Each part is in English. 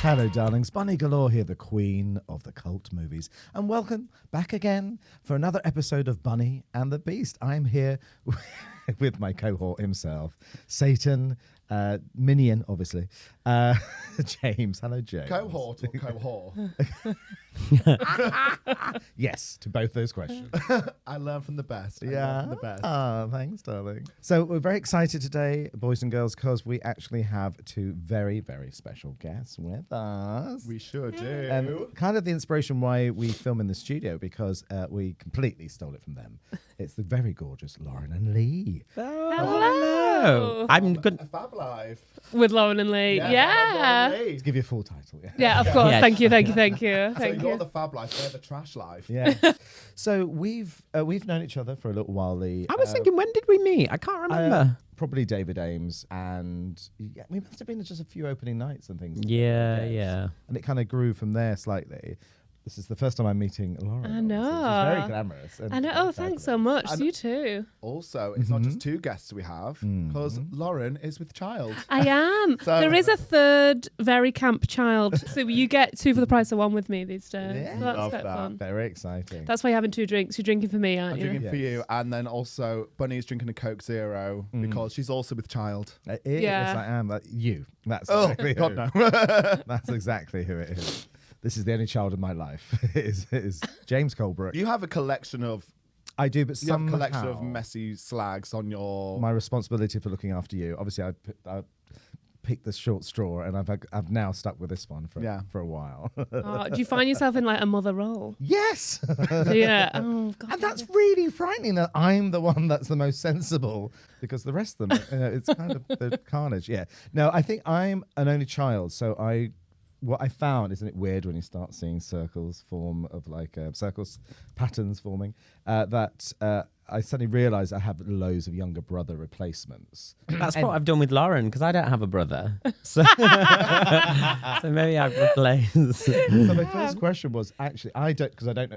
Hello, darlings. Bunny Galore here, the queen of the cult movies. And welcome back again for another episode of Bunny and the Beast. I'm here with my cohort himself, Satan, Minion, obviously. James. Hello, James. Cohort or cohort? Yes, to both those questions. I learn from the best. Yeah. From the best. Oh, thanks, darling. So we're very excited today, boys and girls, because we actually have two very, very special guests with us. We sure do. And kind of the inspiration why we film in the studio, because we completely stole it from them. It's the very gorgeous Lauren and Lee. Hello. I'm good. Fab Life. With Lauren and Lee. Yeah. To give you a full title. Yeah, of course. Yeah. Thank you. So You're the Fab Life, they're the trash life. Yeah. So we've known each other for a little while, Lee. I was thinking, when did we meet? I can't remember. Probably David Ames, and we must have been just a few opening nights and things. Yeah. And it kind of grew from there slightly. This is the first time I'm meeting Lauren. I know. She's very glamorous. I know. Oh, thanks so much. And You too. Also, it's not just two guests we have, because Lauren is with child. I am. So- There is a third very camp child. So you get two for the price of one with me these days. Yeah. So that's Love quite that. fun. Very exciting. That's why you're having two drinks. You're drinking for me, aren't I'm you? drinking for Yes. you, and then also Bunny's drinking a Coke Zero because she's also with child. Yes, I am. You. That's Oh, exactly God, who. no. That's exactly who it is. This is the only child in my life. is James Colebrook. You have a collection of I do, but you have a somehow collection of messy slags on your. my responsibility for looking after you. Obviously, I picked the short straw, and I've now stuck with this one for a while. Oh, do you find yourself in like a mother role? Yes. Yeah. Oh, God. And that's really frightening that I'm the one that's the most sensible, because the rest of them, it's kind of the carnage. Yeah. No, I think I'm an only child, so what I found, isn't it weird when you start seeing circles form of like circles patterns forming, that I suddenly realised I have loads of younger brother replacements. That's what I've done with Lauren, because I don't have a brother. So, so maybe I've replaced. So my first question was actually, I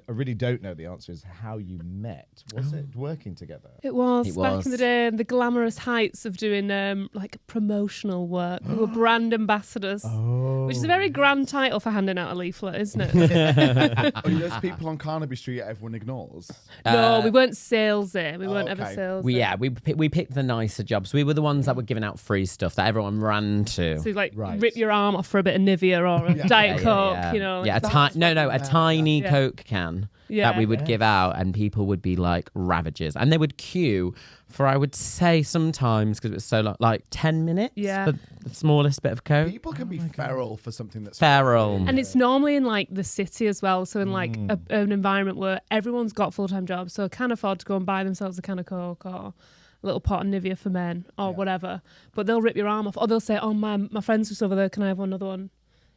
really don't know the answer, is how you met. Was it working together? It was back in the day, the glamorous heights of doing like promotional work. We were brand ambassadors, which is a very grand title for handing out a leaflet, isn't it? Are you those people on Carnaby Street everyone ignores? No, we weren't salesy. We weren't ever okay. salesy. We picked the nicer jobs. We were the ones that were giving out free stuff that everyone ran to. So you like Right. rip your arm off for a bit of Nivea or a Diet Coke, you know. Yeah, like a tiny Yeah. Coke can Yeah. that we would give out, and people would be like ravages, and they would queue for, I would say sometimes, because it was so long, like 10 minutes for the smallest bit of Coke. People can be feral for something that's Feral. And it's normally in like the city as well, so in like an environment where everyone's got full-time jobs, so can afford to go and buy themselves a can of Coke or a little pot of Nivea for men or whatever. But they'll rip your arm off, or they'll say, "Oh, my friend's just over there. Can I have another one?"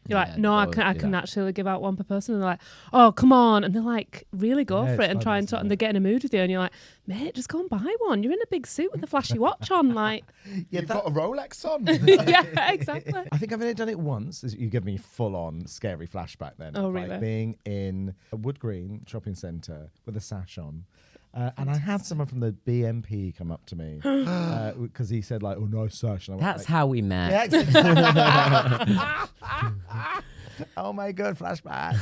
You're like, "No, I can actually give out one per person." And they're like, "Oh, come on!" And they're like, really go for it and try and talk, and they get in a mood with you, and you're like, "Mate, just go and buy one. You're in a big suit with a flashy watch on, like." You've got a Rolex on. Yeah, exactly. I think I've only done it once. You give me full-on scary flashback then. Oh, of, really? Like being in a Wood Green shopping centre with a sash on. And I had someone from the BMP come up to me because he said like, "Oh, nice sash." And I went, That's how we met. Yeah, oh my god, flashback.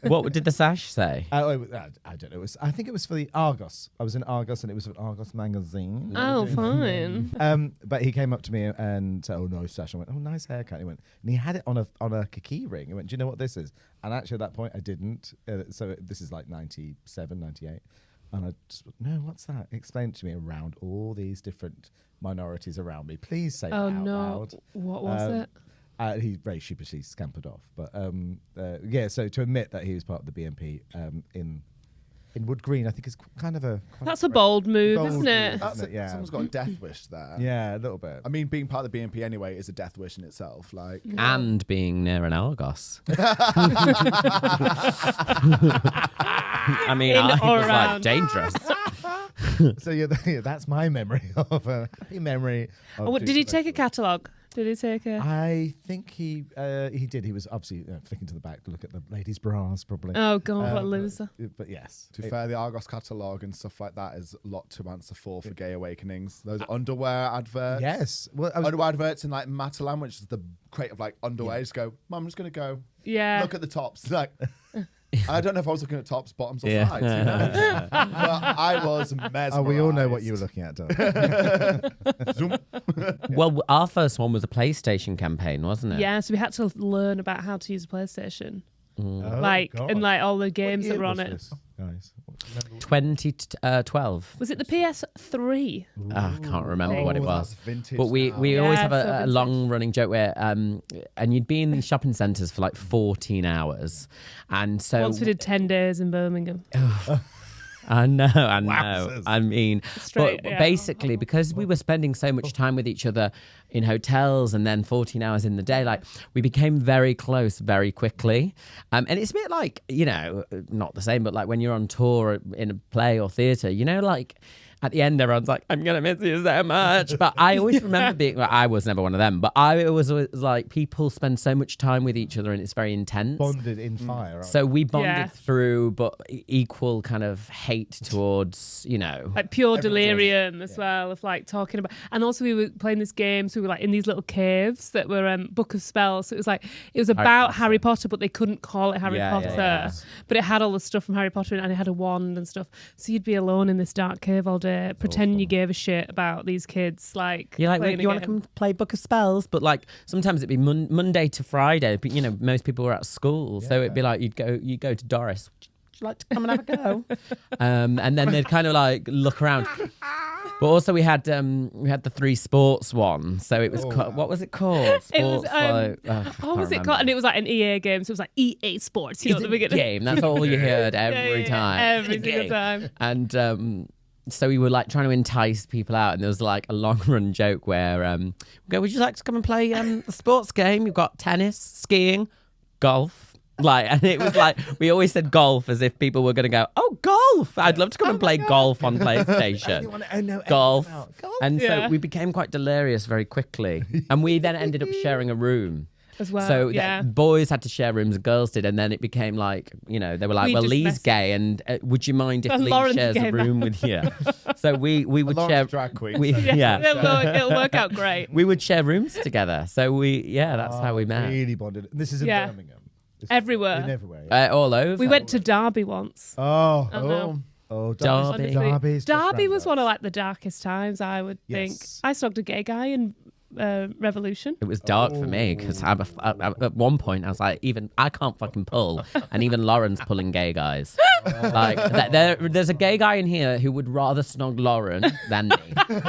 What did the sash say? I don't know. I think it was for the Argos. I was in Argos, and it was for Argos magazine. Oh, fine. But he came up to me and said, "Oh, no, sash." I went, "Oh, nice haircut." He went, and he had it on a key ring. He went, "Do you know what this is?" And actually, at that point, I didn't. So this is like 97, 98. And I just, "No, what's that?" Explain it to me around all these different minorities around me. Please say that out loud. What was it? He very sheepishly scampered off. But so to admit that he was part of the BNP in Wood Green, I think is kind of a... That's a bold move, isn't it? Yeah. Someone's got a death wish there. Yeah, a little bit. I mean, being part of the BNP anyway is a death wish in itself. Like, And being near an Argos. I mean, In I think it or was like around. dangerous. So that's my memory of a happy memory. Of Did he take a catalogue? Did he take it? I think he did. He was obviously flicking to the back to look at the ladies' bras, probably. Oh God, what a loser! But yes, To be fair, the Argos catalogue and stuff like that is a lot to answer for Gay Awakenings. Those underwear adverts. yes. Well, Underwear adverts in like Matalan, which is the crate of like underwear. Just go, Mum, I'm just going to go Yeah. look at the tops. Like, I don't know if I was looking at tops, bottoms, or Yeah. sides. You know? But I was mesmerised. oh, we all know what you were looking at, Doug. Well, our first one was a PlayStation campaign, wasn't it? Yeah, so we had to learn about how to use a PlayStation, Oh, like God. and like all the games What that were year on was it. this, guys? 2012. Was it the PS3? I can't remember what it Oh, was. that's vintage But we now. always Yeah, have so a vintage. long running joke where and you'd be in these shopping centres for like 14 hours, and so Once we did 10 days in Birmingham. I know. Wowzers. I mean, Straight, but yeah. basically, because we were spending so much time with each other in hotels and then 14 hours in the day, like we became very close very quickly. And it's a bit like, you know, not the same, but like when you're on tour in a play or theatre, you know, like at the end, everyone's like, I'm going to miss you so much. But I always remember being, well, I was never one of them, but I was always like, people spend so much time with each other and it's very intense. Bonded in fire. aren't So we bonded Yeah. through, but equal kind of hate towards, you know. Like pure delirium as well, of like talking about, and also we were playing this game, so we were like in these little caves that were Book of Spells. So it was about Harry Potter, but they couldn't call it Harry Yeah, Potter. yeah. But it had all the stuff from Harry Potter in it, and it had a wand and stuff. So you'd be alone in this dark cave all day, pretending you gave a shit about these kids. Like You're like, playing a you want to game. come play Book of Spells? But like sometimes it'd be Monday to Friday. But you know, most people were at school, so it'd be like you go to Doris. Would you like to come and have a go? And then they'd kind of like look around. But also we had the 3 sports one. So it was what was it called? It was, Sports, what was it called? And it was like an EA game, so it was like EA Sports. You know, at the beginning. game. That's all you heard every Yeah, time. every It's a single game. time. And so we were like trying to entice people out, and there was like a long run joke where we go, would you like to come and play the sports game? You've got tennis, skiing, golf. Like, and it was like we always said golf as if people were going to go, oh, golf! I'd love to come and play golf on PlayStation. Golf. And Yeah. so we became quite delirious very quickly, and we then ended up sharing a room. As well. So yeah. boys had to share rooms and girls did, and then it became like, you know, they were like, We well, just Lee's messed- gay, and would you mind if And Lee Lauren's shares a gay now. room with you? So we would Lauren's share a drag queen, we- so- yeah. It'll work out great. We would share rooms together. So that's how we met. Really bonded. And this is in Yeah. Birmingham. It's Everywhere. In everywhere. Yeah. All over. We went to Derby once. Oh. no. Oh, Derby. Derby's just Derby round was the one of like the darkest times, I would think. Yes. I stalked a gay guy in Revolution. It was dark for me because at one point I was like, even I can't fucking pull, and even Lauren's pulling gay guys. Like there's a gay guy in here who would rather snog Lauren than me.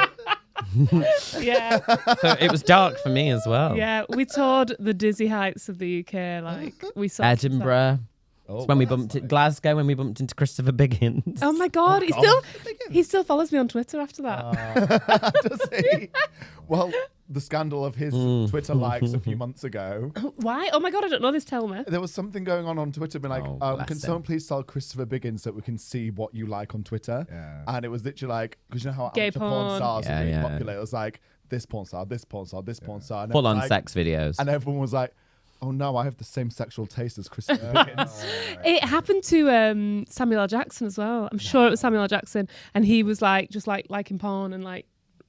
Yeah, So it was dark for me as well. yeah. We toured the dizzy heights of the UK. Like we saw Edinburgh. Oh, It's when we bumped it, Glasgow when we bumped into Christopher Biggins. Oh my God, he still follows me on Twitter after that. Does he? Well, the scandal of his Twitter likes a few months ago. Why? Oh my God, I don't know this. Tell me. There was something going on Twitter, being like, Oh, bless can him. someone please tell Christopher Biggins that we can see what you like on Twitter? Yeah. And it was literally like, because you know how Gay amateur porn porn. stars Yeah, are really yeah. popular. It was like, this porn star, this porn star, this porn star. And it Full was on like- sex videos. And everyone was like, oh no, I have the same sexual taste as Christopher Biggins. It happened to Samuel L. Jackson as well. I'm sure it was Samuel L. Jackson, and he was like just like liking porn and like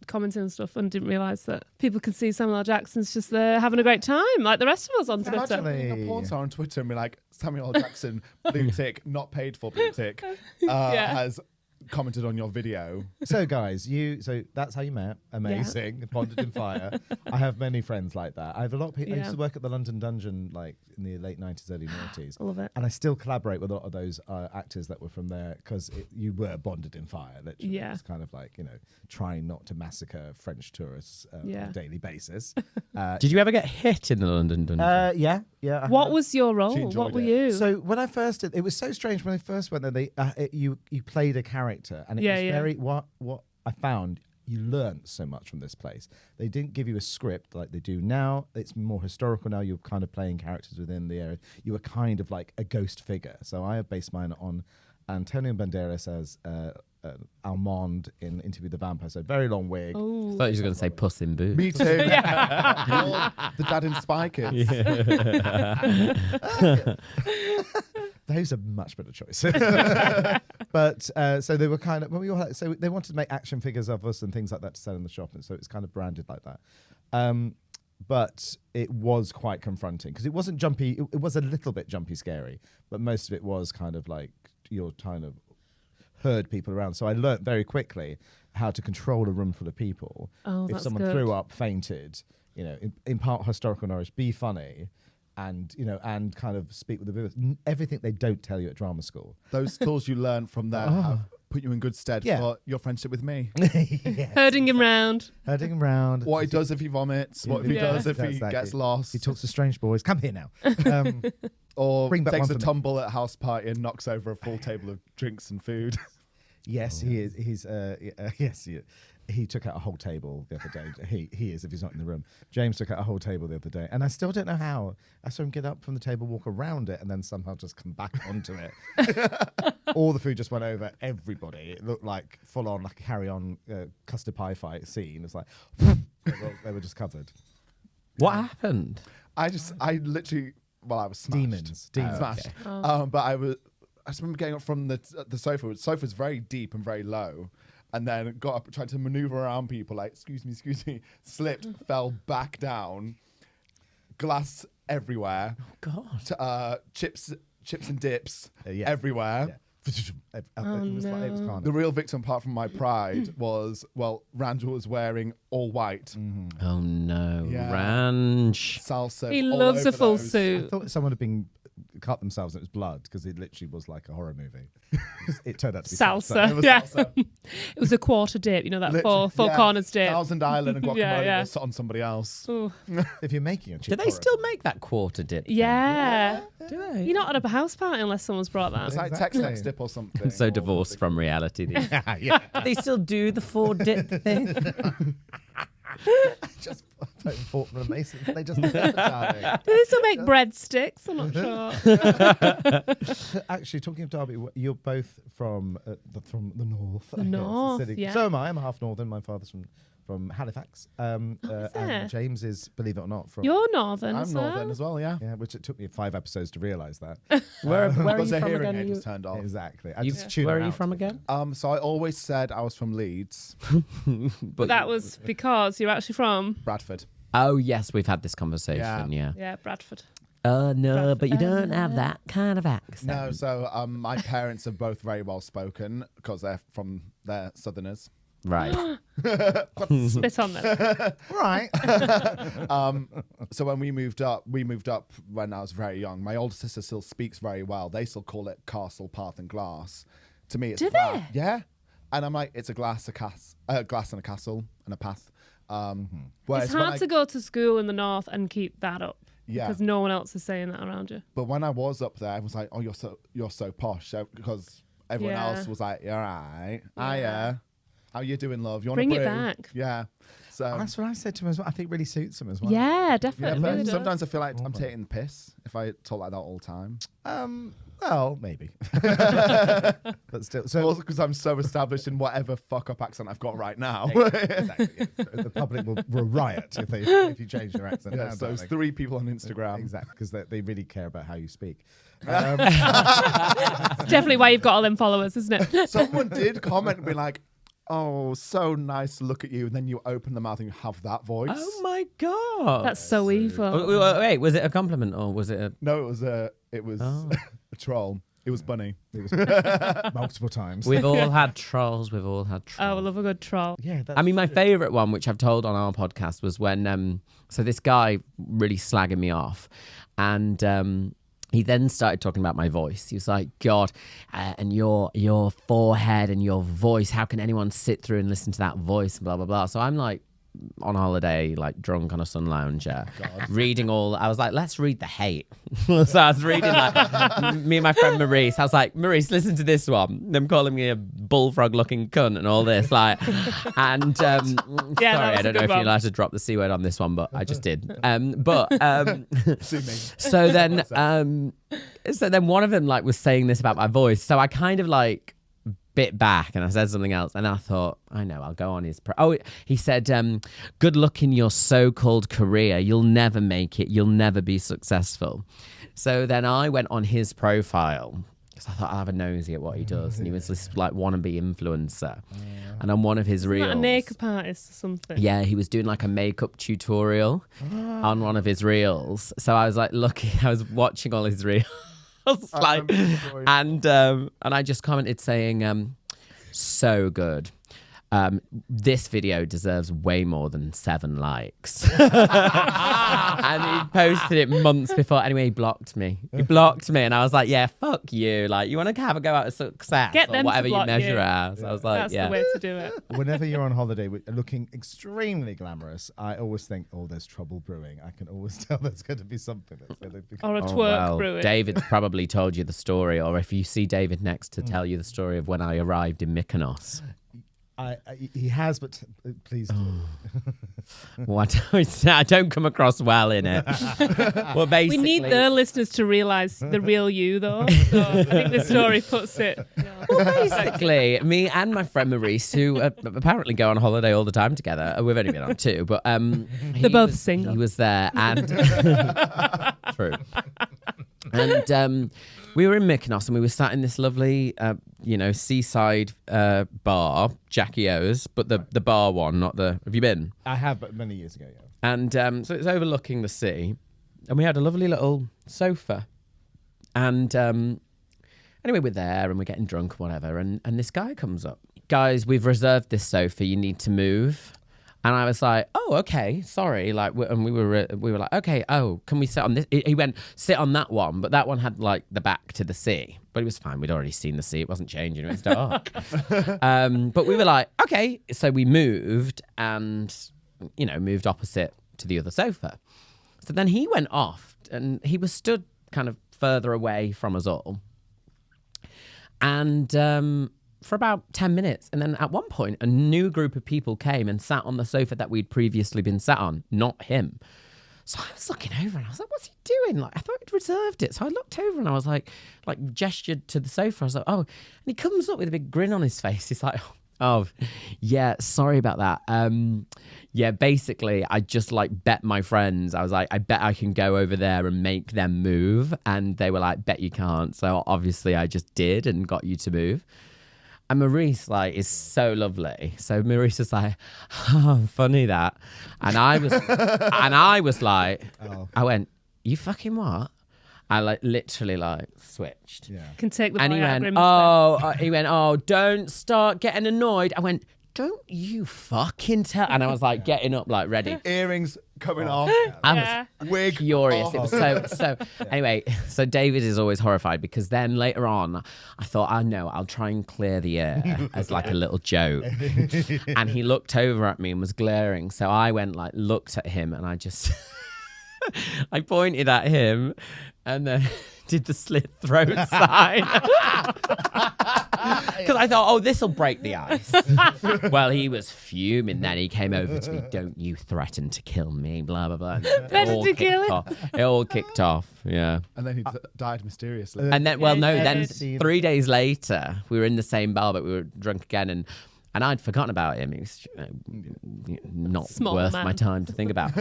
commenting and stuff, and didn't realise that people can see Samuel L. Jackson's just there having a great time, like the rest of us on Twitter. Imagine being a porn star on Twitter and be like, Samuel L. Jackson, blue tick, not paid for blue tick, has commented on your video. So guys, so that's how you met. Amazing. Bonded in fire. I have many friends like that. I have a lot of people. I used Yeah. to work at the London Dungeon like in the late 90s, early 90s. I love it. And I still collaborate with a lot of those actors that were from there because you were bonded in fire. Literally. Yeah. It's kind of like, you know, trying not to massacre French tourists on Yeah. a daily basis. Did you ever get hit in the London Dungeon? Yeah. I What have. was your role? enjoyed What were it. you? So when I first did, it was so strange when I first went there. You played a character, and it Yeah, was yeah. very what I found. You learned so much from this place. They didn't give you a script like they do now. It's more historical now. You're kind of playing characters within the area. You were kind of like a ghost figure. So I based mine on Antonio Banderas as Almond in Interview with the Vampire. So very long wig. Oh. I thought you were going to say Puss in Boots. Me too. Or the dad in Spy Kids. Those are much better choice. But so they were kind of, so they wanted to make action figures of us and things like that to sell in the shop, and so it's kind of branded like that. But it was quite confronting because it wasn't jumpy. It was a little bit jumpy, scary, but most of it was kind of like you're kind of herd people around. So I learnt very quickly how to control a room full of people. Oh, if that's someone good. threw up, fainted, impart historical knowledge, be funny. And and kind of speak with the viewers. Everything they don't tell you at drama school. Those tools you learn from there have put you in good stead for your friendship with me. Herding him round. Herding him round. What he does if he vomits. What he does if he Exactly. gets lost. He talks to strange boys. Come here now. Or Bring back takes one a for me. tumble at a house party and knocks over a full table of drinks and food. Yes, he is. He's yes. He took out a whole table the other day. He is, if he's not in the room. James took out a whole table the other day, and I still don't know how. I saw him get up from the table, walk around it, and then somehow just come back onto it. All the food just went over everybody. It looked like full on, like a carry-on custard pie fight scene. It's like they were just covered. What happened? I literally, I was smashed. Demons. Smashed. Oh. But I just remember getting up from the sofa. The sofa's very deep and very low. And then got up, tried to maneuver around people, like, excuse me, slipped, fell back down, glass everywhere. Oh, God. Chips and dips Yeah. everywhere. Yeah. It was carnage. The real victim, apart from my pride, was, Randall was wearing all white. Oh, no. Yeah. Ranch. Salsa. He all loves a over full those. I suit. thought someone had been cut themselves and it was blood because it literally was like a horror movie. It turned out to be Salsa. It was Yeah. salsa. It was a quarter dip, that Literally, four corners dip. Thousand Island and guacamole Yeah. was on somebody else. Ooh. If you're making a Do cheap they horror still make that quarter dip? thing? Yeah. Do they? You're not at a house party unless someone's brought that. It's like Exactly. Tex-Mex dip or something. I'm so or- divorced from reality. These. yeah. Do they still do the 4 dip thing? Just fought for the Masons. They just do that, darling. Do they still make breadsticks? I'm not sure. Actually, talking of Derby, you're both from the north. The north, city. yeah. So am I. I'm half northern. My father's from Halifax. there? And James is, believe it or not, from You're northern I'm as well. northern as well, yeah. yeah, which it took me 5 episodes to realise that. Where are you Because their from hearing again? aid You- was turned off. Exactly. I you- just tune where are them you out. from again? So I always said I was from Leeds, But that was because you're actually from Bradford. Oh, yes, we've had this conversation, yeah. Bradford. No, but you don't have that kind of accent. No, so my parents are both very well spoken because they're Southerners. Right. Spit on them. Right. So when we moved up when I was very young. My older sister still speaks very well. They still call it castle, path, and glass. To me, it's Do glass. they? Yeah, and I'm like, it's a glass, glass, and a castle, and a path. Whereas It's when hard to go to school in the north and keep that up. Yeah. Because no one else is saying that around you. But when I was up there, I was like, "Oh, you're so posh," because everyone Yeah. else was like, "You're right, Yeah. yeah, how you doing, love? You want Bring a it brew?" back. Yeah. So That's what I said to him as well. I think really suits him as well. Yeah, yeah, definitely. but Really does. sometimes I feel like I'm taking the piss if I talk like that all the time. Well, maybe. But still. So Also because I'm so established in whatever fuck up accent I've got right now. exactly. Yeah. The public will riot if you change your accent. Yeah, now, so it's darling. 3 people on Instagram. Exactly, because they really care about how you speak. It's definitely why you've got all them followers, isn't it? Someone did comment and be like, "Oh, so nice to look at you," and then you open the mouth and you have that voice. Oh, my God. That's so evil. Wait, was it a compliment or was it a... No, it was Oh. a troll. It was Bunny. Multiple times. We've all had trolls. We've all had trolls. Oh, I love a good troll. Yeah, that's I mean, my favourite one, which I've told on our podcast, was when so this guy really slagging me off, and he then started talking about my voice. He was like, "God, and your forehead and your voice. How can anyone sit through and listen to that voice?" Blah blah blah. So I'm like, on holiday, like drunk on a sun lounger, reading all. I was like, let's read the hate. So I was reading like me and my friend Maurice. I was like, Maurice, listen to this one. Them calling me a bullfrog-looking cunt and all this, like, and sorry, I don't know if you're allowed to drop the C word on this one, but I just did. So then one of them like was saying this about my voice, so I kind of like bit back and I said something else, and I thought, I know, I'll go on his he said, good luck in your so-called career, you'll never make it, you'll never be successful. So then I went on his profile because I thought I'll have a nosy at what he does, and he was this like wannabe influencer, and on one of his reels, a makeup artist or something. Yeah, he was doing like a makeup tutorial on one of his reels. So I was like, I was watching all his reels. Like, and I just commented saying, so good. This video deserves way more than 7 likes. And he posted it months before. Anyway, he blocked me. And I was like, yeah, fuck you. Like, you want to have a go at success Get or them whatever to you block measure you. as. I was like, That's yeah. the way to do it. Whenever you're on holiday looking extremely glamorous, I always think, oh, there's trouble brewing. I can always tell there's going to be something that's going to be. Or a Oh, twerk well, brewing. David's probably told you the story, or if you see David next to tell you the story of when I arrived in Mykonos. He has, but please do. Well, I don't come across well in it. Well, basically, We need the listeners to realise the real you, though. So I think the story puts it. basically, me and my friend Maurice, who apparently go on holiday all the time together. We've only been on 2, but They're both single. He was there, and true. And we were in Mykonos, and we were sat in this lovely, seaside bar, Jackie O's, but the bar one, not the. Have you been? I have, but many years ago, yeah. And so it's overlooking the sea, and we had a lovely little sofa. And anyway, we're there, and we're getting drunk, or whatever. And this guy comes up. Guys, we've reserved this sofa. You need to move. And I was like, oh, okay, sorry. Like, and we were like, okay, oh, can we sit on this? He went, sit on that one, but that one had like the back to the sea. But it was fine. We'd already seen the sea. It wasn't changing. It was dark. But we were like, okay. So we moved and, moved opposite to the other sofa. So then he went off, and he was stood kind of further away from us all. And for about 10 minutes. And then at one point, a new group of people came and sat on the sofa that we'd previously been sat on, not him. So I was looking over and I was like, what's he doing? Like, I thought he'd reserved it. So I looked over and I was like gestured to the sofa. I was like, oh. And he comes up with a big grin on his face. He's like, oh, yeah, sorry about that. Yeah, basically, I just bet my friends. I was like, I bet I can go over there and make them move. And they were like, bet you can't. So obviously I just did and got you to move. And Maurice, is so lovely. So Maurice was like, oh, funny that. And I was like, Oh. I went, you fucking what? I literally switched. Yeah. Can take the And he went, oh, don't start getting annoyed. I went, don't you fucking tell. And I was getting up, ready. Earrings coming off. I was Wig furious. off. It was so. Anyway, so David is always horrified because then later on, I thought, I'll try and clear the air as a little joke. And he looked over at me and was glaring. So I went looked at him, and I just I pointed at him and then did the slit throat sign. Because I thought, this will break the ice. Well, he was fuming then. He came over to me, don't you threaten to kill me, blah, blah, blah. Threatened to kill him? It all kicked off, yeah. And then he died mysteriously. And then, then David. 3 days later, we were in the same bar, but we were drunk again, and I'd forgotten about him. He was not Small worth man. my time to think about.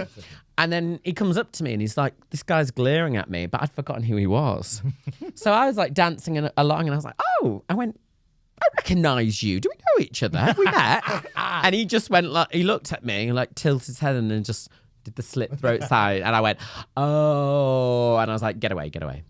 And then he comes up to me and he's like, this guy's glaring at me, but I'd forgotten who he was. So I was dancing along, and I was like, oh, I went, I recognise you. Do we know each other? Have we met? And he just went, he looked at me, tilted his head and then just did the slit throat sign. And I went, oh. And I was like, get away, get away.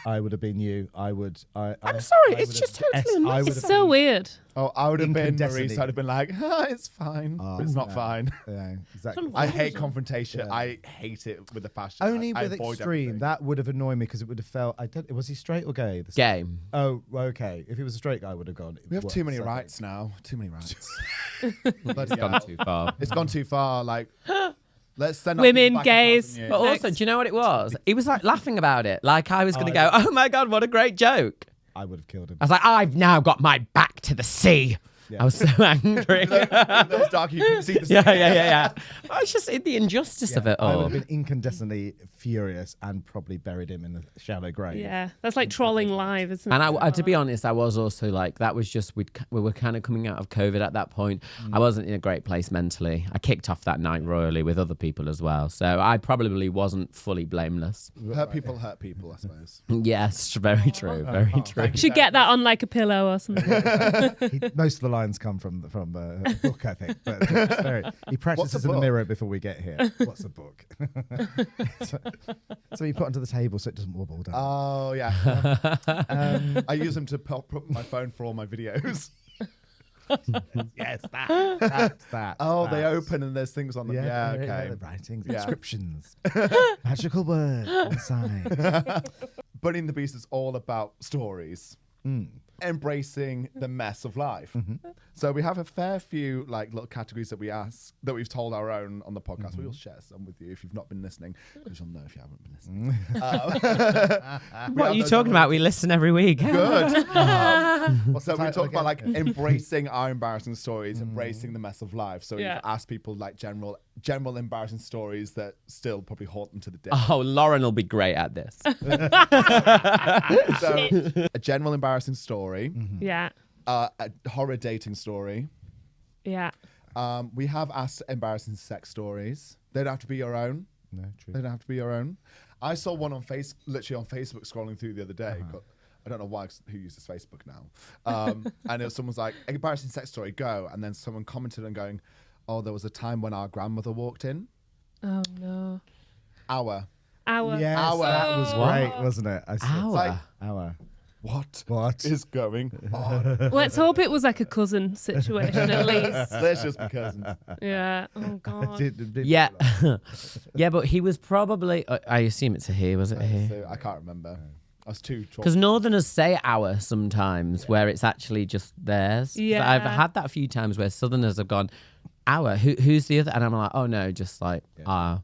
I would have been you. I'm sorry, it's just totally It's so weird. Oh, I would have been Incandescent. Maurice. I'd have been like, it's fine. But it's not fine. Yeah, exactly. I hate confrontation. Yeah. I hate it with a passion. Only I with avoid extreme. everything. That would have annoyed me because it would have felt. Was he straight or gay? Gay. Oh, okay. If he was a straight guy, I would have gone. We have too many suck it. rights now. Too many rights. It's gone too far. It's gone too far. Like, let's send Women, back gays. 1,000 years. But also, do you know what it was? He was like laughing about it. Like I was going to go, oh my God, what a great joke. I would have killed him. I was like, I've now got my back to the sea. Yeah. I was so angry. In those dark, you can see the yeah. I was just in the injustice of it I would all. have been incandescently furious and probably buried him in a shallow grave. Yeah, that's like trolling live, isn't it? And to be honest, I was also like, that was just, we were kind of coming out of COVID at that point. I wasn't in a great place mentally. I kicked off that night royally with other people as well. So I probably wasn't fully blameless. hurt people, I suppose. Yes, very true. Very true. You should get that on like a pillow or something. Most of the lines come from a book, I think. But it's he practices in the book? mirror before we get here. What's a book? so you put onto the table so it doesn't wobble down. Oh, yeah. I use them to put my phone for all my videos. Yes, that. Oh, they that. open and there's things on them. Yeah, okay. The writings, Yeah. inscriptions, magical words inside. Bunny and the Beast is all about stories. Mm. Embracing the mess of life. So we have a fair few like little categories that we've told our own on the podcast. We will share some with you if you've not been listening, because you'll know if you haven't been listening. What are you talking about? We listen every week. Good. So we talk about like embracing our embarrassing stories, embracing the mess of life. So Yeah. we've asked people like general embarrassing stories that still probably haunt them to the day. Oh, Lauren will be great at this. So a general embarrassing story, Yeah, a horror dating story. yeah. We have asked embarrassing sex stories. They don't have to be your own. No, true. They don't have to be your own. I saw one on literally on Facebook scrolling through the other day. I don't know why, who uses Facebook now. And it was someone's like, embarrassing sex story, go. And then someone commented and going, oh, there was a time when our grandmother walked in. Oh no. Our. Yes, Hour. that was Oh. great, wasn't it? Hour. Hour. What is going on? Let's hope it was like a cousin situation at least. Let's just be cousins. Yeah. Oh god. Yeah. Yeah, but he was probably, I assume it's a he, was it a he? So I can't remember. I was too Because Northerners say our sometimes where it's actually just theirs. 'Cause Yeah. I've had that a few times where Southerners have gone, our, who's the other? And I'm like, oh no, just like, our.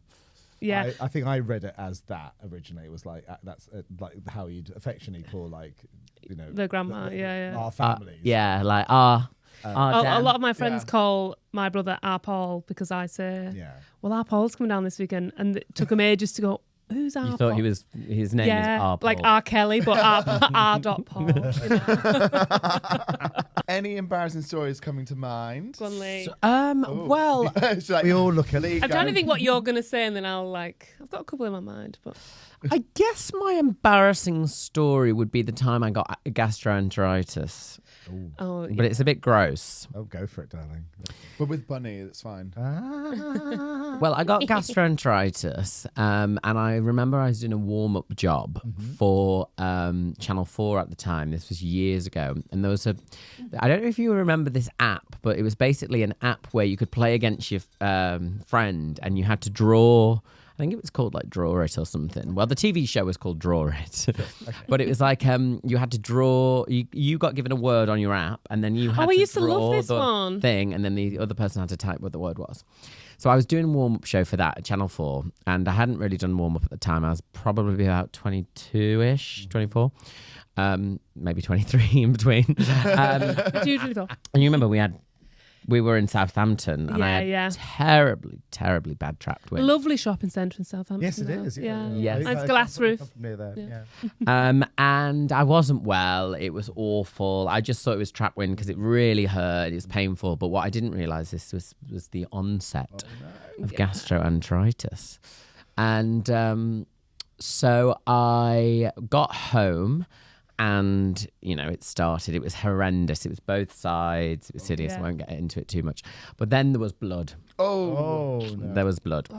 Yeah. I think I read it as that originally. It was like that's like how you'd affectionately call like The grandma, yeah. our families. Yeah, like, our A dad. lot of my friends Yeah. call my brother our Paul because I say, Yeah. well, our Paul's coming down this weekend, and it took him ages to go. Who's our You Paul? thought his name is R. like Paul. R. Kelly, but R. Dot Paul. You know? Any embarrassing stories coming to mind? Go on, Lee. Well, She's like, We all look at Lee, I'm trying to go. think what you're gonna say, and then I've got a couple in my mind, but I guess my embarrassing story would be the time I got gastroenteritis. oh, But it's a bit gross. Oh, go for it, darling. But with Bunny, it's fine. Well, I got gastroenteritis, and I remember I was doing a warm-up job for Channel 4 at the time. This was years ago, and there was I don't know if you remember this app, but it was basically an app where you could play against your friend, and you had to draw. I think it was called like Draw It or something. Well, the TV show was called Draw It. But it was like you had to draw, you got given a word on your app and then you had I to used to love draw this the one. thing and then the other person had to type what the word was. So I was doing a warm-up show for that at Channel 4 and I hadn't really done warm-up at the time. I was probably about 22-ish, 24. Maybe 23 in between. it's usually though. And you remember we were in Southampton and I had Yeah. terribly bad trapped wind. Lovely shopping centre in Southampton. Yes, it though. is. Yeah. Yes. It's glass roof. Near there. Yeah. Yeah. And I wasn't well. It was awful. I just thought it was trap wind because it really hurt. It was painful. But what I didn't realise was the onset of gastroenteritis. And so I got home And, you know, it started. It was horrendous. It was both sides. It was hideous. I won't get into it too much. But then there was blood. Oh, no. There was blood.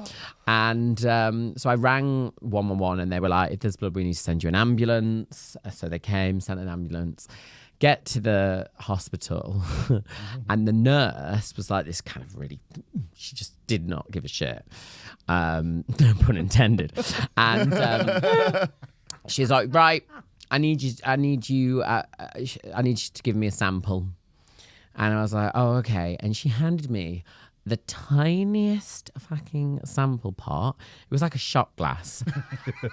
And so I rang 111 and they were like, if there's blood, we need to send you an ambulance. So they came, sent an ambulance. Get to the hospital. And the nurse was like this kind of really, she just did not give a shit. No pun intended. And she's like, right. I need you to give me a sample. And I was like, oh, okay. And she handed me the tiniest fucking sample pot. It was like a shot glass.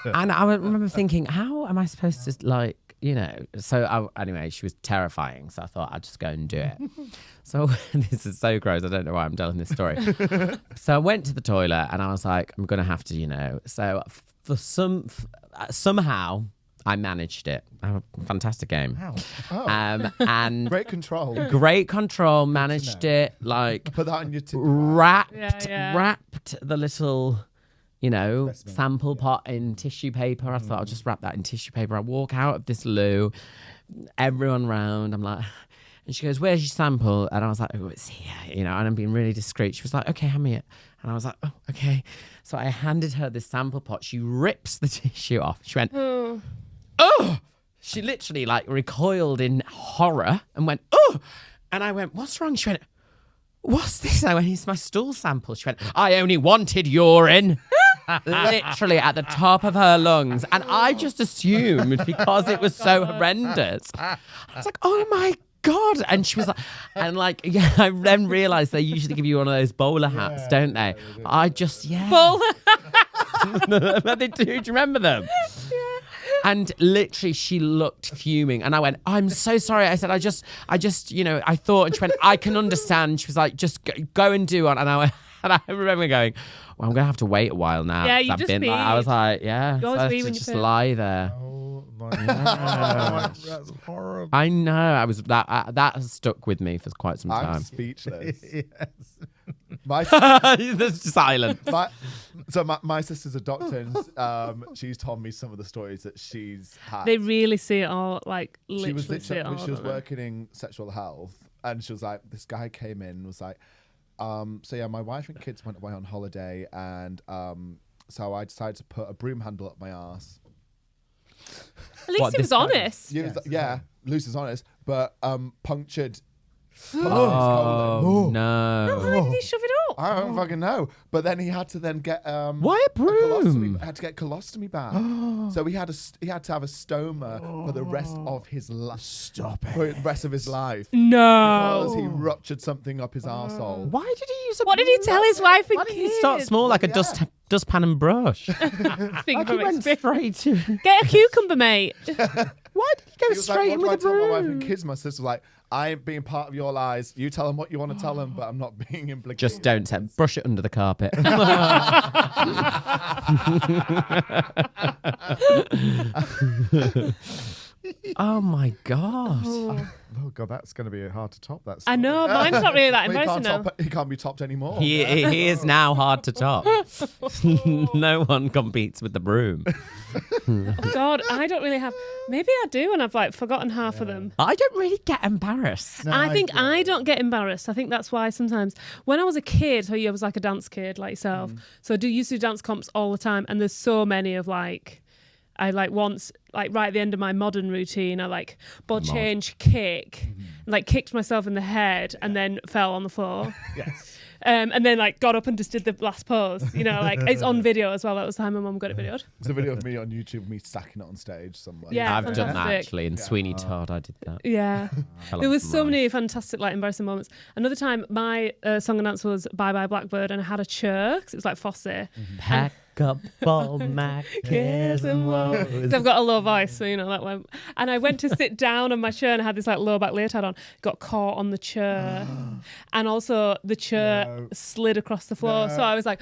And I remember thinking, how am I supposed to, like, you know? So anyway, she was terrifying. So I thought I'd just go and do it. So this is so gross. I don't know why I'm telling this story. So I went to the toilet and I was like, I'm going to have to, you know. So somehow I managed it. Fantastic game. Oh. And Great control. great control. Managed it. Like Put that on your wrapped Yeah. the little, you know, sample pot in tissue paper. I thought I'll just wrap that in tissue paper. I walk out of this loo, everyone round. I'm like, and she goes, "Where's your sample?" And I was like, "Oh, it's here," you know. And I'm being really discreet. She was like, "Okay, hand me it." And I was like, "Oh, okay." So I handed her this sample pot. She rips the tissue off. She went, "Oh!" She literally like recoiled in horror and went, "Oh!" And I went, "What's wrong?" She went, "What's this?" I went, "It's my stool sample." She went, "I only wanted urine." Literally at the top of her lungs. And I just assumed because it was so horrendous. I was like, "Oh my God." And she was like, yeah, I then realised they usually give you one of those bowler hats, don't they? I just, Bowler. They do. Do you remember them? And literally, she looked fuming, and I went, "I'm so sorry." I said, "I just, you know, I thought." And she went, "I can understand." She was like, "Just go and do one." And I went, and I remember going, "Well, I'm gonna have to wait a while now." Yeah, you I've just been like, I was like, "Yeah." You always so I be had when to you just poo. lie there. Oh, my God. That's horrible. I know. I was that has stuck with me for quite some I'm time. speechless. Yes. My There's silence. my sister's a doctor, and she's told me some of the stories that she's had. They really see it all, like She literally was see it all. she was don't they? working in sexual health, and she was like, this guy came in and was like, so yeah, my wife and kids went away on holiday, and so I decided to put a broom handle up my ass. At least What, he was this guy? honest. Yeah, Luce is honest, but punctured. Oh How no! did he shove it up? I don't fucking know. But then he had to then get Why a broom? had to get colostomy back. So he had to have a stoma for the rest of his life. Stop it. For the rest of his life. No. Because he ruptured something up his arsehole. Why did he use a? What did he tell his wife and Why didn't he kids? start small like a dustpan and brush? Speaking Like from he went experience. straight to. Get a cucumber, mate. Why did he go He was straight in like, with what a do I tell my wife and broom? kids? My sister was like, I ain't being part of your lies. You tell them what you want to tell them, but I'm not being implicated. Just don't brush it under the carpet. Oh my God. Oh, God, that's going to be hard to top. That I know, mine's not really that Well, embarrassing now. he can't be topped anymore. He is now hard to top. No one competes with the broom. God, I don't really have. Maybe I do, and I've like forgotten half of them. I don't really get embarrassed. No, I think I don't get embarrassed. I think that's why sometimes when I was a kid, so I was like a dance kid like yourself. So I used to do dance comps all the time, and there's so many of like. I like once, like right at the end of my modern routine, I like ball change, kick, like kicked myself in the head and then fell on the floor. Yes. And then like got up and just did the last pose. You know, like it's on video as well. That was the time my mum got it videoed. There's a video of me on YouTube, me stacking it on stage somewhere. Yeah. I've done that fantastic. actually. In Sweeney Todd, I did that. Yeah. Fell There off was the so mic. many fantastic like embarrassing moments. Another time my song and dance was Bye Bye Blackbird and I had a chirk. It was like Fosse. Pack up all my cares and woes. 'Cause I've got a low voice, so you know that one. And I went to sit down on my chair and I had this like low back leotard on. Got caught on the chair, and also the chair slid across the floor. So I was like,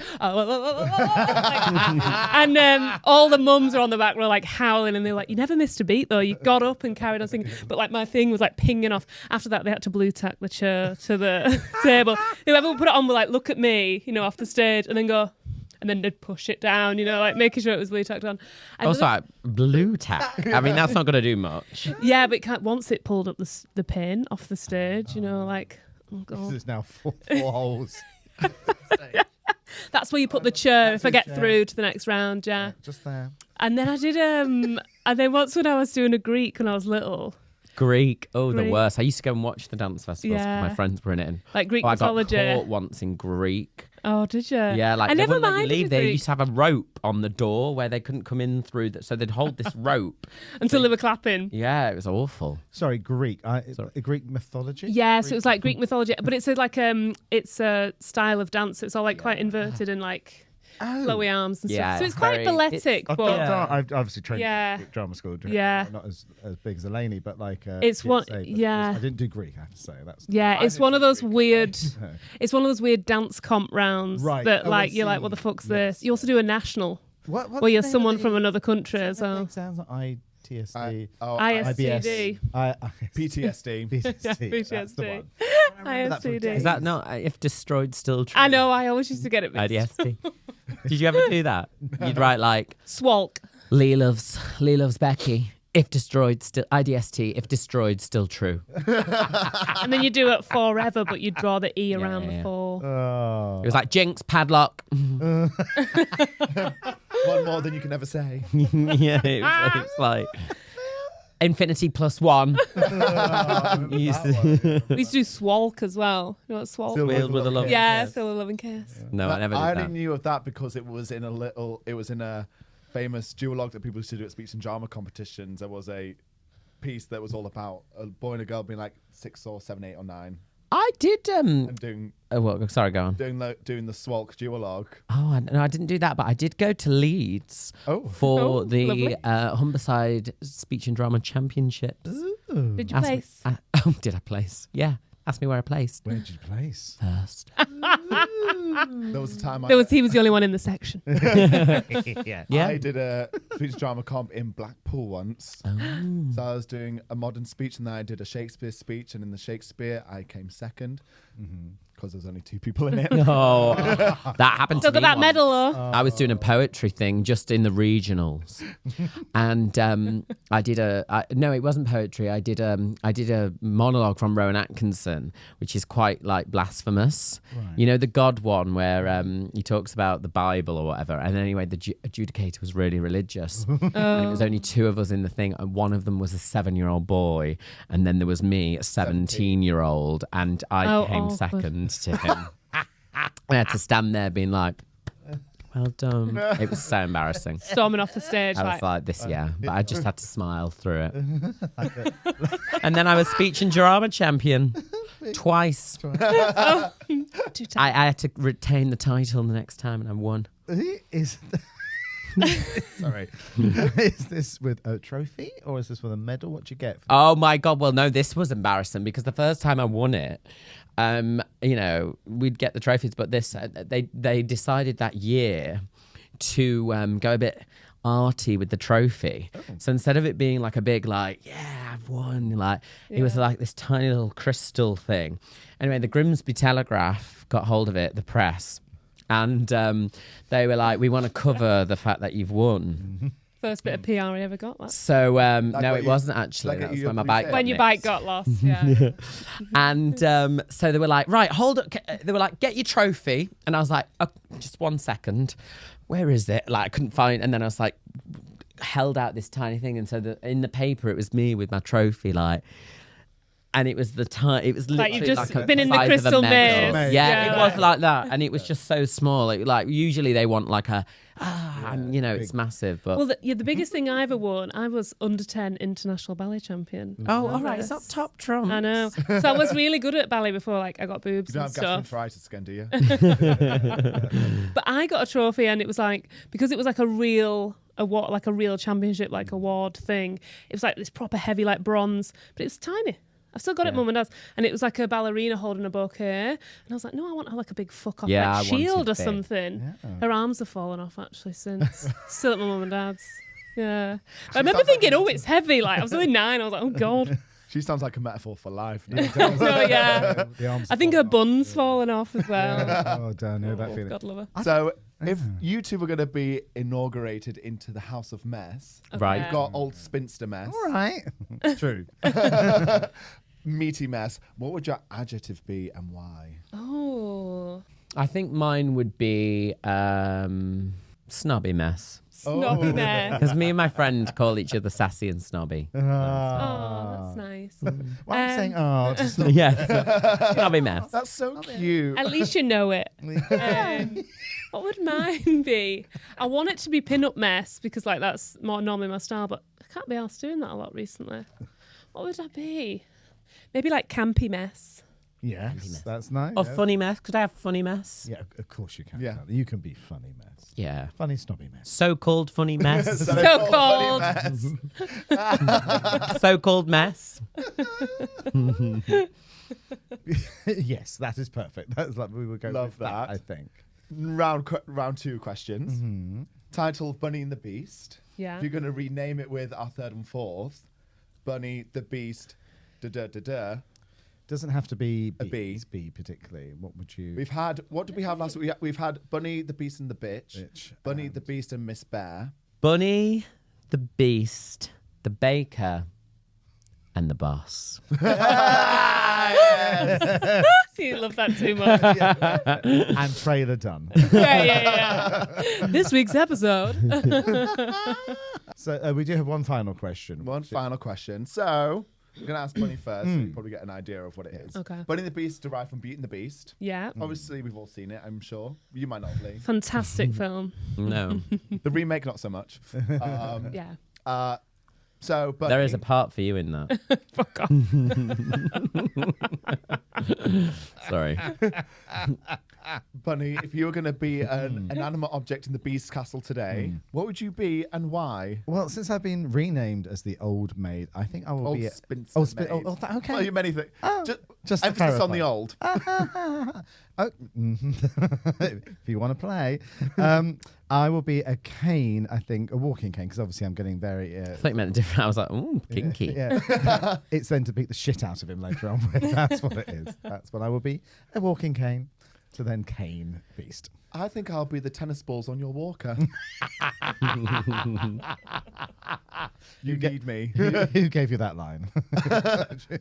and all the mums are on the back were like howling, and they were like, "You never missed a beat though. You got up and carried on singing." But like my thing was like pinging off. After that, they had to blue tack the chair to the table. Whoever would put it on would like look at me, you know, off the stage, and then go. and then they'd push it down, like making sure it was really tacked on. And Also, like, blue tack. I mean, that's not going to do much. yeah, but once it pulled up the pin off the stage, like, oh God. This is now four holes. That's where you put the chair if I get through to the next round, yeah. Just there. And then I did, and then once when I was doing a Greek when I was little. Greek. Oh, the Greek. worst. I used to go and watch the dance festivals because Yeah. my friends were in it. And, Like Greek I mythology. got caught once in Greek. Oh, did you? Yeah, like I they never wouldn't let you minded leave. the They Greek used to have a rope on the door where they couldn't come in through. So they'd hold this rope. until they were clapping. Yeah, it was awful. Sorry, Greek. Sorry. Greek mythology? Yeah, so it was like Greek mythology, but it's it's a style of dance. It's all like quite inverted and like flowy arms and Yeah, stuff. So it's it's quite very- balletic, I've, but I've obviously trained Yeah. Greek drama school. Yeah. Not as big as Eleni, but like It's one- PSA, but yeah. I didn't do Greek. I have to say that's. yeah, I it's did one of do those Greek. weird. It's one of those weird dance comp rounds Right. that Oh, I like you're like, see. what the fuck's Yes, this? You also do a national What's where the you're name of someone the- from another country as well. It sounds like ITSD. ISTD. PTSD. PTSD. That's the PTSD. one. I remember that for ISTD. days. Is that not if destroyed still true? I know. I always used to get it mixed. IDST. Did you ever do that? You'd write like Swalk. Lee loves Becky. If destroyed still IDST. If destroyed still true. And then you do it forever, but you draw the E around yeah. the four. Oh. It was like Jinx padlock. One more than you can ever say. Yeah, it's like infinity plus one. You used to- We used to do Swalk as well. You know what Swalk? Wheels with a love. Yeah, still a loving kiss. No, I never did I that. only knew of that because it was in a famous duologue that people used to do at speech and drama competitions. There was a piece that was all about a boy and a girl being like 6 or 7, 8 or 9 I did. and doing Oh, well, sorry, go on. doing the Swalk duologue. Oh, no, I didn't do that, but I did go to Leeds for Oh, the lovely. Humberside Speech and Drama Championships. Did you Asked me- place? Did I place? Yeah. Ask me where I placed. Where did you place? First. There was a time He was the only one in the section. Yeah. Yeah. I did a speech drama comp in Blackpool once. Oh. So I was doing a modern speech and then I did a Shakespeare speech, and in the Shakespeare I came second because there was only 2 people in it. Oh, that happened Still to me got that once. medal, though. I was doing a poetry thing just in the regionals, and I did no, it wasn't poetry. I did a monologue from Rowan Atkinson, which is quite like blasphemous. Right. You know, the God one where he talks about the Bible or whatever. And anyway, the adjudicator was really religious, and it was only 2 of us in the thing, and one of them was a 7-year-old boy, and then there was me, a 17-year-old, and I came awkward. second to him. I had to stand there being like, well done. It was so embarrassing. Storming off the stage. I was Like, like this, yeah. But I just had to smile through it. And then I was speech and drama champion twice. 2 times. I had to retain the title the next time and I won. Is sorry. Is this with a trophy or is this with a medal? What do you get? Oh my God. Well, no, this was embarrassing because the first time I won it, we'd get the trophies, but they decided that year to go a bit arty with the trophy. So instead of it being like a big yeah, I've won, it was like this tiny little crystal thing. Anyway, the Grimsby Telegraph got hold of it, the press, and they were like, we want to cover the fact that you've won. First bit of PR I ever got. That. So no, what it you- wasn't actually. like That was you when my usually bike say. got When your nicked. bike got lost. Yeah. And so they were like, right, hold up. They were like, get your trophy. And I was like, oh, just 1 second. Where is it? Like, I couldn't find. And then I was like, held out this tiny thing. And so in the paper, it was me with my trophy, and it was it was literally Like you've just like a been in the size of a crystal medal. maze. Yeah, Yeah. it was like that. And it was just so small. Usually they want like it's massive. But Well, the biggest thing I ever won, I was under 10 international ballet champion. oh, all right, it's not top trump. I know. So I was really good at ballet before, I got boobs You don't and have stuff. gastroenteritis again, do you? But I got a trophy, and it was because it was like a real championship, like award thing. It was like this proper heavy, like bronze, but it's tiny. I've still got it, Mum and Dad's, and it was like a ballerina holding a bouquet, and I was like, no, I want like a big fuck off Yeah, I shield wanted or big. something. Yeah. Her arms have fallen off actually since. Still at my mum and dad's. Yeah, I remember thinking, oh, it's heavy. Like I was only 9. I was like, oh god. She sounds like a metaphor for life. Oh, yeah. The arms I think fall her off. bun's fallen off as well. Oh, don't know that feeling. God love her. So if you two were going to be inaugurated into the House of Mess, Right. you've got old spinster mess, All right. True. meaty mess. What would your adjective be and why? Oh. I think mine would be snobby mess. Snobby mess. Because me and my friend call each other sassy and snobby. Oh, that's nice. Why am I saying, oh, just not Yes. Snobby mess. That's so cute. At least you know it. What would mine be? I want it to be pin-up mess because like that's more normally my style, but I can't be asked doing that a lot recently. What would I be? Maybe like campy mess. Yes, that's nice. Or yeah. funny mess. Could I have funny mess? Yeah, of course you can. Yeah. You can be funny mess. Yeah. Funny snobby mess. So-called funny mess. So cold. So-called mess. Yes, that is perfect. That's like we would go Love with that. that. I think. Round two questions. Mm-hmm. Title Bunny and the Beast. Yeah. If you're going to rename it with our third and fourth, Bunny the Beast, Doesn't have to be A bees, bee particularly. What would you? We've had, what did we have last week? We've had Bunny the Beast and the Bitch, Bunny and- the Beast and Miss Bear. Bunny, the Beast, the Baker, and the Boss. You love that too much. And trailer done. Yeah. This week's episode. So we do have one final question. One final question. So, I'm going to ask Bunny first, so you probably get an idea of what it is. Okay. Bunny the Beast derived from Beauty and the Beast. Yeah. Obviously, we've all seen it, I'm sure. You might not, Lee. Fantastic film. No. The remake, not so much. Yeah. So, Bunny, There is a part for you in that. Fuck off. Sorry. Bunny, if you were going to be an animate object in the Beast Castle today, what would you be and why? Well, since I've been renamed as the old maid, I think I will Old be. spinster Maid. Okay. Well, you many things. just to emphasis on the clarify. old. Oh, if you want to play, I will be a cane. I think a walking cane, because obviously I'm getting very. I thought you meant different. I was like, ooh, kinky. Yeah. It's then to beat the shit out of him later on. That's what it is. That's what I will be. A walking cane. To then cane beast. I think I'll be the tennis balls on your walker. You need me. Who gave you that line?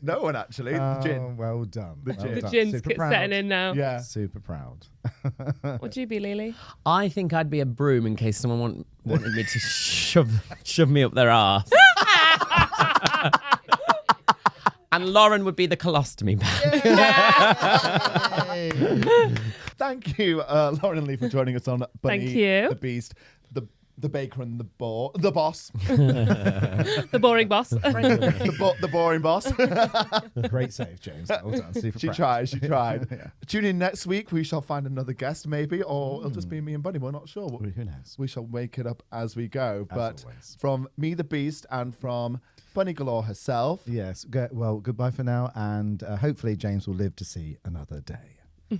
No one, actually. The gin. Well done. Well gin. The done. gin's Super proud. setting in now. Yeah. Super proud. Would you be, Lily? I think I'd be a broom in case someone wanted me to shove me up their arse. And Lauren would be the colostomy bag. Thank you, Lauren and Lee, for joining us on Bunny, Thank you. the Beast, the Baker and the Boss, The boring boss. the boring boss. Great save, James. Well done. Super She proud. tried. She tried. Yeah. Tune in next week. We shall find another guest, maybe, or it'll just be me and Bunny. We're not sure. Who knows? We shall make it up as we go. As But always. from me, the Beast, and from Bunny Galore herself. Yes. Well, goodbye for now, and hopefully James will live to see another day.